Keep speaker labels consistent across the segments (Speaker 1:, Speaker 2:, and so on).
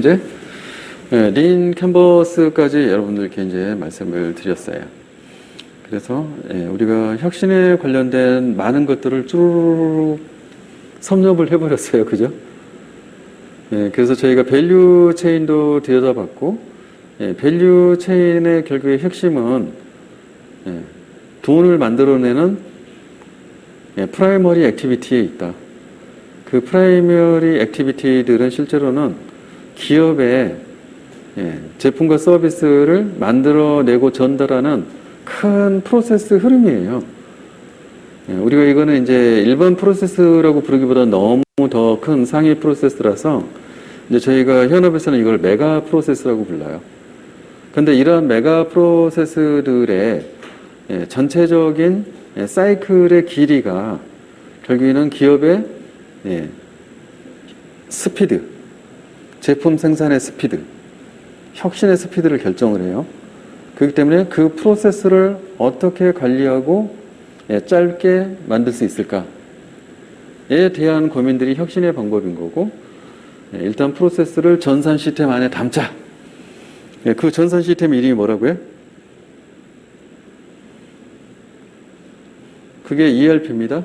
Speaker 1: 현재 린 캔버스까지 여러분들께 이제 말씀을 드렸어요. 그래서 우리가 혁신에 관련된 많은 것들을 쭉 섭렵을 해버렸어요. 그죠? 그래서 저희가 밸류 체인도 들여다봤고, 밸류 체인의 결국의 핵심은 돈을 만들어내는 프라이머리 액티비티에 있다. 그 프라이머리 액티비티들은 실제로는 기업의 제품과 서비스를 만들어내고 전달하는 큰 프로세스 흐름이에요. 우리가 이거는 이제 일반 프로세스라고 부르기보다 너무 더 큰 상위 프로세스라서 이제 저희가 현업에서는 이걸 메가 프로세스라고 불러요. 근데 이러한 메가 프로세스들의 전체적인 사이클의 길이가 결국에는 기업의 스피드, 제품 생산의 스피드, 혁신의 스피드를 결정을 해요. 그렇기 때문에 그 프로세스를 어떻게 관리하고 짧게 만들 수 있을까에 대한 고민들이 혁신의 방법인 거고, 일단 프로세스를 전산 시스템 안에 담자. 그 전산 시스템 이름이 뭐라고요? 그게 ERP입니다.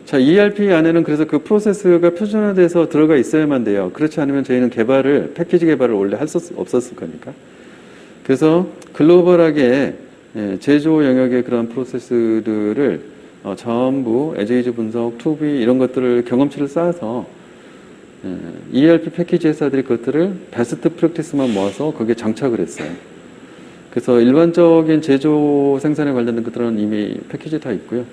Speaker 1: 자, ERP 안에는 그래서 그 프로세스가 표준화돼서 들어가 있어야만 돼요. 그렇지 않으면 저희는 패키지 개발을 원래 할 수 없었을 거니까. 그래서 글로벌하게 제조 영역의 그런 프로세스들을 전부 에제이즈 분석, 투비 이런 것들을 경험치를 쌓아서 ERP 패키지 회사들이 그것들을 베스트 프랙티스만 모아서 거기에 장착을 했어요. 그래서 일반적인 제조 생산에 관련된 것들은 이미 패키지 다 있고요.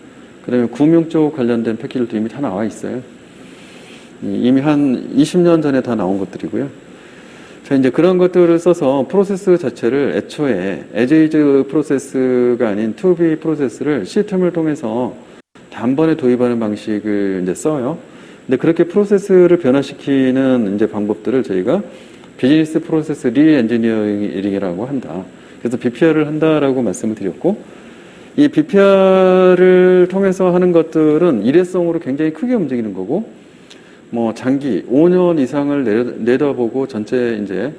Speaker 1: 그 다음에 금융 쪽 관련된 패키지도 이미 다 나와 있어요. 이미 한 20년 전에 다 나온 것들이고요. 자, 이제 그런 것들을 써서 프로세스 자체를 애초에 에제이즈 프로세스가 아닌 투비 프로세스를 시스템을 통해서 단번에 도입하는 방식을 이제 써요. 근데 그렇게 프로세스를 변화시키는 이제 방법들을 저희가 비즈니스 프로세스 리엔지니어링이라고 한다. 그래서 BPR을 한다라고 말씀을 드렸고, 이 BPR을 통해서 하는 것들은 일회성으로 굉장히 크게 움직이는 거고, 뭐 장기 5년 이상을 내다보고 전체 이제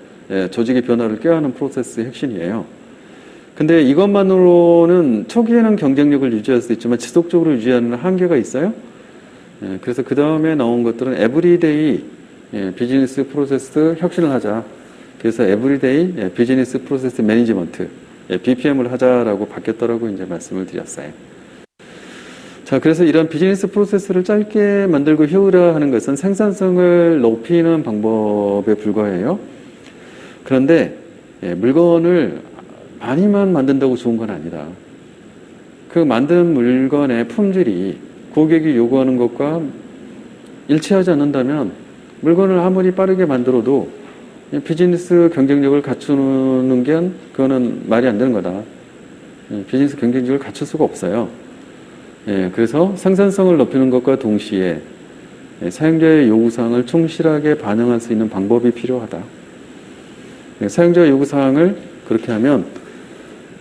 Speaker 1: 조직의 변화를 꾀하는 프로세스의 핵심이에요. 근데 이것만으로는 초기에는 경쟁력을 유지할 수 있지만 지속적으로 유지하는 한계가 있어요. 그래서 그 다음에 나온 것들은 에브리데이 비즈니스 프로세스 혁신을 하자. 그래서 에브리데이 비즈니스 프로세스 매니지먼트 BPM을 하자라고 바뀌었다라고 이제 말씀을 드렸어요. 자, 그래서 이런 비즈니스 프로세스를 짧게 만들고 효율화하는 것은 생산성을 높이는 방법에 불과해요. 그런데 물건을 많이만 만든다고 좋은 건 아니다. 그 만든 물건의 품질이 고객이 요구하는 것과 일치하지 않는다면 물건을 아무리 빠르게 만들어도 비즈니스 경쟁력을 갖추는 게 그거는 말이 안 되는 거다. 비즈니스 경쟁력을 갖출 수가 없어요. 그래서 생산성을 높이는 것과 동시에 사용자의 요구사항을 충실하게 반영할 수 있는 방법이 필요하다. 사용자 요구사항을 그렇게 하면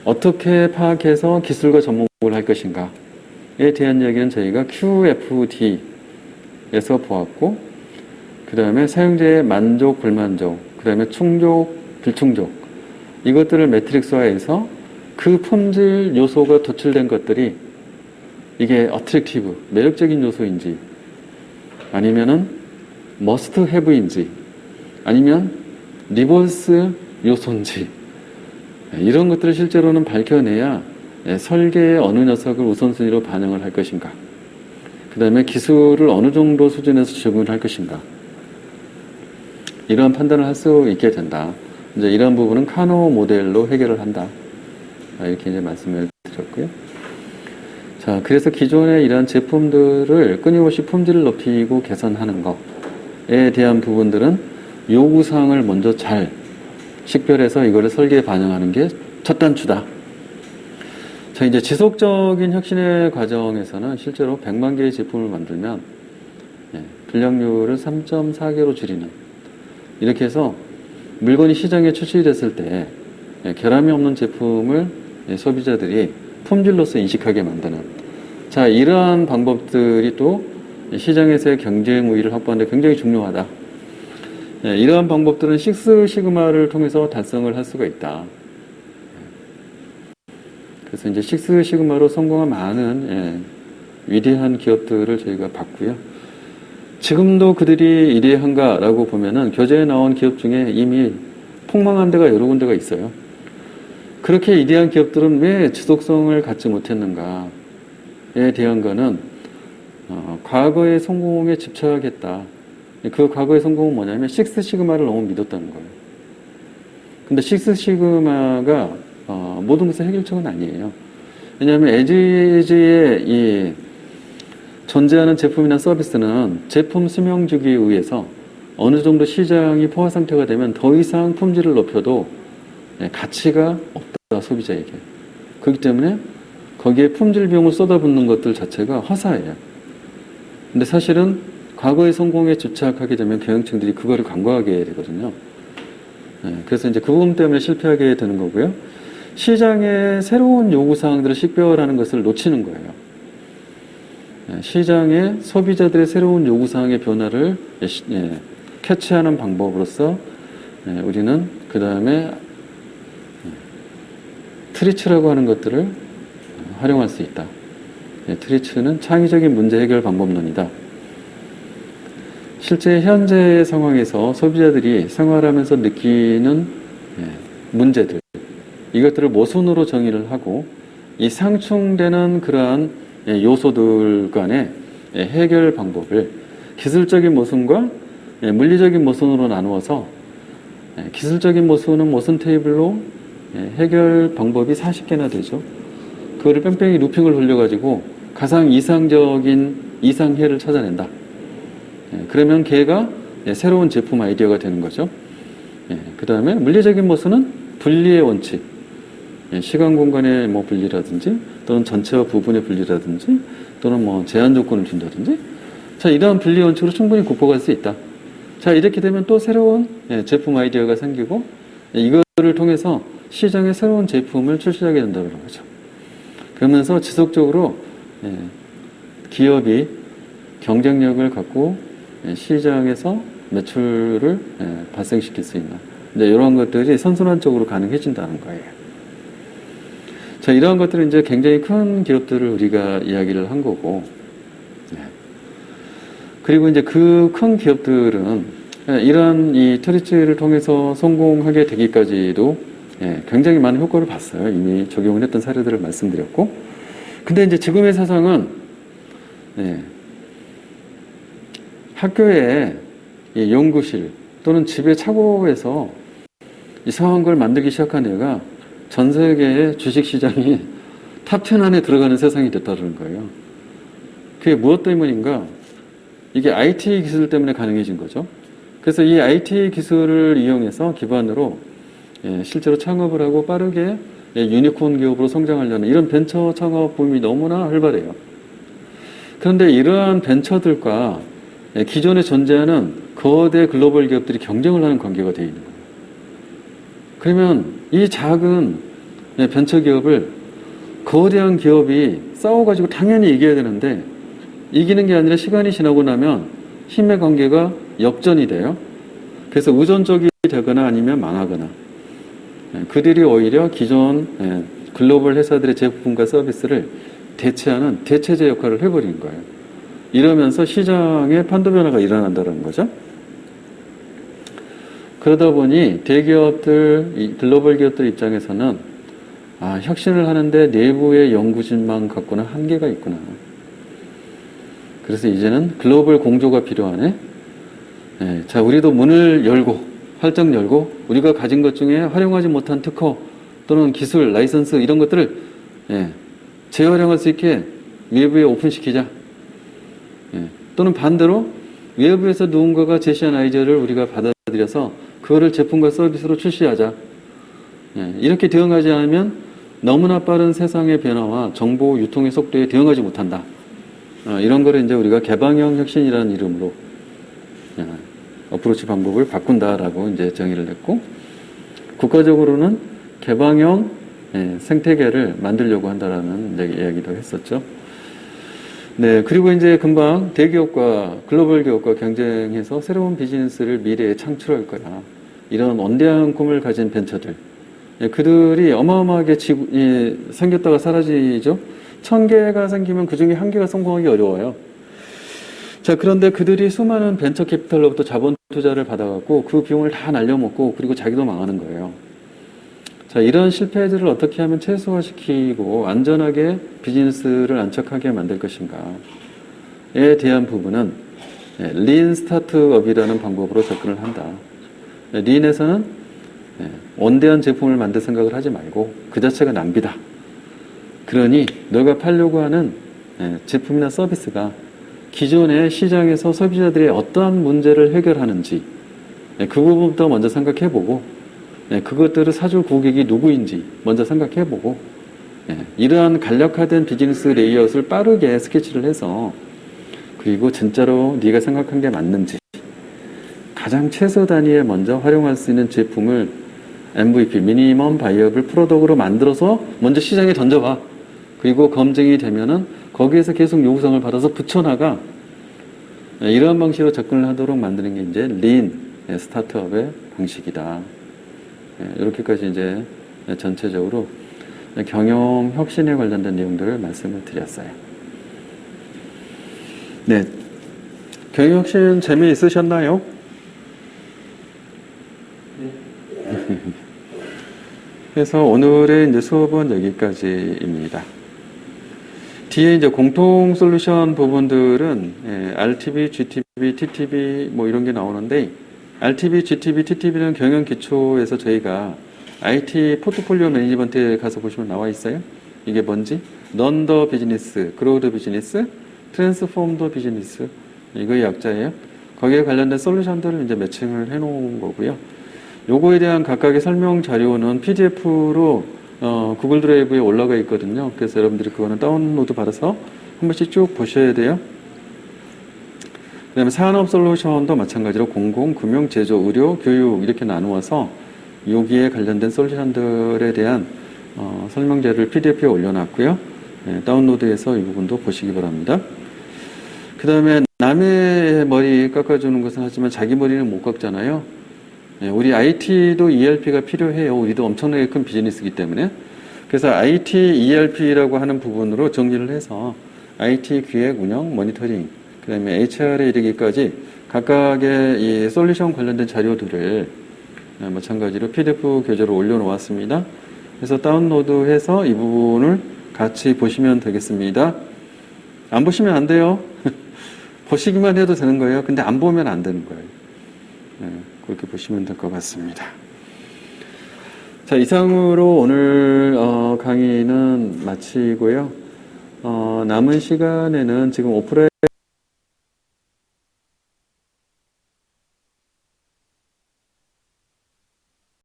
Speaker 1: 어떻게 파악해서 기술과 접목을 할 것인가에 대한 얘기는 저희가 QFD에서 보았고, 그 다음에 사용자의 만족, 불만족, 그 다음에 충족, 불충족, 이것들을 매트릭스화해서 그 품질 요소가 도출된 것들이 이게 어트랙티브, 매력적인 요소인지, 아니면은 머스트 해브인지, 아니면 리버스 요소인지, 이런 것들을 실제로는 밝혀내야 설계의 어느 녀석을 우선순위로 반영을 할 것인가, 그 다음에 기술을 어느 정도 수준에서 적용을 할 것인가, 이러한 판단을 할 수 있게 된다. 이제 이러한 부분은 카노 모델로 해결을 한다. 이렇게 이제 말씀을 드렸고요. 자, 그래서 기존의 이러한 제품들을 끊임없이 품질을 높이고 개선하는 것에 대한 부분들은 요구사항을 먼저 잘 식별해서 이거를 설계에 반영하는 게 첫 단추다. 자, 이제 지속적인 혁신의 과정에서는 실제로 100만 개의 제품을 만들면 불량률을 3.4개로 줄이는, 이렇게 해서 물건이 시장에 출시됐을 때 결함이 없는 제품을 소비자들이 품질로서 인식하게 만드는, 자, 이러한 방법들이 또 시장에서의 경쟁 우위를 확보하는 데 굉장히 중요하다. 이러한 방법들은 식스 시그마를 통해서 달성을 할 수가 있다. 그래서 이제 식스 시그마로 성공한 많은 위대한 기업들을 저희가 봤고요. 지금도 그들이 위대한가라고 보면은 교재에 나온 기업 중에 이미 폭망한 데가 여러 군데가 있어요. 그렇게 위대한 기업들은 왜 지속성을 갖지 못했는가에 대한 거는 과거의 성공에 집착했다. 그 과거의 성공은 뭐냐면 식스 시그마를 너무 믿었다는 거예요. 근데 식스 시그마가 모든 것의 해결책은 아니에요. 왜냐하면 에지의 이 존재하는 제품이나 서비스는 제품 수명 주기에 의해서 어느 정도 시장이 포화 상태가 되면 더 이상 품질을 높여도 가치가 없다, 소비자에게. 그렇기 때문에 거기에 품질 비용을 쏟아붓는 것들 자체가 허사예요. 근데 사실은 과거의 성공에 집착하게 되면 경영층들이 그거를 간과하게 되거든요. 그래서 이제 그 부분 때문에 실패하게 되는 거고요. 시장의 새로운 요구사항들을 식별하는 것을 놓치는 거예요. 시장의 소비자들의 새로운 요구사항의 변화를 캐치하는 방법으로서 우리는 그 다음에 트리츠라고 하는 것들을 활용할 수 있다. 트리츠는 창의적인 문제 해결 방법론이다. 실제 현재의 상황에서 소비자들이 생활하면서 느끼는 문제들, 이것들을 모순으로 정의를 하고 이 상충되는 그러한 요소들 간의 해결 방법을 기술적인 모순과 물리적인 모순으로 나누어서 기술적인 모순은 모순 테이블로 해결 방법이 40개나 되죠. 그거를 뺑뺑이 루핑을 돌려가지고 가장 이상적인 이상해를 찾아낸다. 그러면 걔가 새로운 제품 아이디어가 되는 거죠. 그 다음에 물리적인 모순은 분리의 원칙. 시간 공간의 뭐 분리라든지 또는 전체와 부분의 분리라든지 또는 뭐 제한 조건을 준다든지 자 이러한 분리 원칙으로 충분히 극복할 수 있다. 자 이렇게 되면 또 새로운 제품 아이디어가 생기고 이거를 통해서 시장에 새로운 제품을 출시하게 된다는 거죠. 그러면서 지속적으로 기업이 경쟁력을 갖고 시장에서 매출을 발생시킬 수 있는 이런 것들이 선순환적으로 가능해진다는 거예요. 자, 이러한 것들은 이제 굉장히 큰 기업들을 우리가 이야기를 한 거고, 그리고 이제 그 큰 기업들은 이러한 이 트리츠를 통해서 성공하게 되기까지도 굉장히 많은 효과를 봤어요. 이미 적용을 했던 사례들을 말씀드렸고, 근데 이제 지금의 세상은 학교에 연구실 또는 집의 차고에서 이상한 걸 만들기 시작한 애가 전 세계의 주식시장이 탑10 안에 들어가는 세상이 됐다는 거예요. 그게 무엇 때문인가? 이게 IT 기술 때문에 가능해진 거죠. 그래서 이 IT 기술을 이용해서 기반으로 실제로 창업을 하고 빠르게 유니콘 기업으로 성장하려는 이런 벤처 창업 붐이 너무나 활발해요. 그런데 이러한 벤처들과 기존에 존재하는 거대 글로벌 기업들이 경쟁을 하는 관계가 되어 있는 거예요. 그러면 이 작은 벤처기업을 거대한 기업이 싸워가지고 당연히 이겨야 되는데 이기는 게 아니라 시간이 지나고 나면 힘의 관계가 역전이 돼요. 그래서 의존적이 되거나 아니면 망하거나 그들이 오히려 기존 글로벌 회사들의 제품과 서비스를 대체하는 대체제 역할을 해버리는 거예요. 이러면서 시장의 판도 변화가 일어난다는 거죠. 그러다 보니 대기업들, 글로벌 기업들 입장에서는 혁신을 하는데 내부의 연구진만 갖고는 한계가 있구나. 그래서 이제는 글로벌 공조가 필요하네. 자, 우리도 문을 열고 활짝 열고 우리가 가진 것 중에 활용하지 못한 특허 또는 기술, 라이선스 이런 것들을 재활용할 수 있게 외부에 오픈시키자. 또는 반대로 외부에서 누군가가 제시한 아이디어를 우리가 받아들여서 그거를 제품과 서비스로 출시하자. 이렇게 대응하지 않으면 너무나 빠른 세상의 변화와 정보 유통의 속도에 대응하지 못한다. 이런 거를 이제 우리가 개방형 혁신이라는 이름으로 어프로치 방법을 바꾼다라고 이제 정의를 냈고, 국가적으로는 개방형 생태계를 만들려고 한다라는 이제 이야기도 했었죠. 네, 그리고 이제 금방 대기업과 글로벌 기업과 경쟁해서 새로운 비즈니스를 미래에 창출할 거야. 이런 원대한 꿈을 가진 벤처들. 예, 그들이 어마어마하게 생겼다가 사라지죠. 1000개가 생기면 그 중에 1개가 성공하기 어려워요. 자, 그런데 그들이 수많은 벤처 캐피탈로부터 자본 투자를 받아갖고 그 비용을 다 날려먹고 그리고 자기도 망하는 거예요. 자, 이런 실패들을 어떻게 하면 최소화시키고 안전하게 비즈니스를 안착하게 만들 것인가에 대한 부분은 린 스타트업이라는 방법으로 접근을 한다. 린에서는 원대한 제품을 만들 생각을 하지 말고 그 자체가 낭비다. 그러니 너가 팔려고 하는 제품이나 서비스가 기존의 시장에서 소비자들이 어떠한 문제를 해결하는지 그 부분부터 먼저 생각해보고 그것들을 사줄 고객이 누구인지 먼저 생각해보고 이러한 간략화된 비즈니스 레이아웃을 빠르게 스케치를 해서 그리고 진짜로 네가 생각한 게 맞는지 가장 최소 단위에 먼저 활용할 수 있는 제품을 MVP, 미니멈 바이어블 프로덕트로 만들어서 먼저 시장에 던져봐. 그리고 검증이 되면은 거기에서 계속 요구사항을 받아서 붙여나가. 이러한 방식으로 접근을 하도록 만드는 게 이제 린 스타트업의 방식이다. 이렇게까지 이제 전체적으로 경영 혁신에 관련된 내용들을 말씀을 드렸어요. 네. 경영 혁신 재미있으셨나요? 네. 그래서 오늘의 이제 수업은 여기까지입니다. 뒤에 이제 공통 솔루션 부분들은 RTB, GTB, TTB 뭐 이런 게 나오는데 RTB, GTB, TTB는 경영 기초에서 저희가 IT 포트폴리오 매니지먼트에 가서 보시면 나와 있어요. 이게 뭔지? 런 더 비즈니스, 그로우 더 비즈니스, 트랜스폼 더 비즈니스 이거의 약자예요. 거기에 관련된 솔루션들을 이제 매칭을 해놓은 거고요. 요거에 대한 각각의 설명 자료는 PDF로 구글 드라이브에 올라가 있거든요. 그래서 여러분들이 그거는 다운로드 받아서 한 번씩 쭉 보셔야 돼요. 그 다음에 산업 솔루션도 마찬가지로 공공, 금융, 제조, 의료, 교육 이렇게 나누어서 여기에 관련된 솔루션들에 대한 설명 자료를 PDF에 올려놨고요. 다운로드해서 이 부분도 보시기 바랍니다. 그 다음에 남의 머리 깎아주는 것은 하지만 자기 머리는 못 깎잖아요. 우리 IT도 ERP가 필요해요. 우리도 엄청나게 큰 비즈니스이기 때문에. 그래서 IT ERP라고 하는 부분으로 정리를 해서 IT 기획, 운영, 모니터링, 그 다음에 HR에 이르기까지 각각의 이 솔루션 관련된 자료들을 마찬가지로 PDF 교재로 올려놓았습니다. 그래서 다운로드해서 이 부분을 같이 보시면 되겠습니다. 안 보시면 안 돼요. 보시기만 해도 되는 거예요. 근데 안 보면 안 되는 거예요. 그렇게 보시면 될 것 같습니다. 자, 이상으로 오늘 강의는 마치고요. 남은 시간에는 지금 오프라인